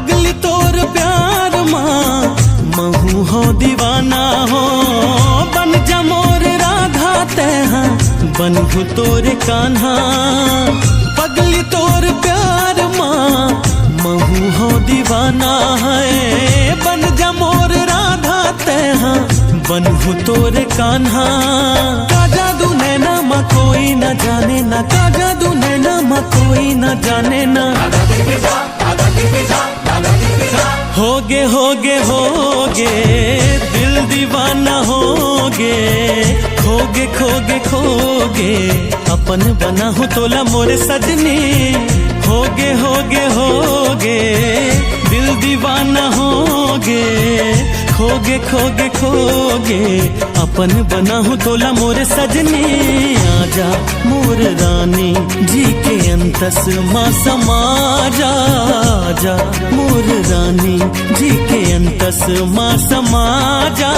पगली तोर प्यार माँ महू हो दीवाना हो। बन जा मोर राधा तेहा बनहु तोरे कान्हा। पगली तोर प्यार माँ महू हो दीवाना है। बन जा मोर राधा तेहा बनहु तोरे कान्हा। का जादू नैना माँ कोई न जाने ना, का जादू नैना माँ कोई न जाने ना। होगे होगे होगे दिल दीवाना होगे। खोगे खोगे खोगे अपन बना हो तोला मोरे सजनी। होगे होगे होगे दिल दीवाना होगे। खोगे खोगे खोगे अपन बना हो तोला मोरे सजनी। आजा मोर रानी जी के अंतस माँ समा जा। आजा मोर रानी जी के अंतस माँ समा जा।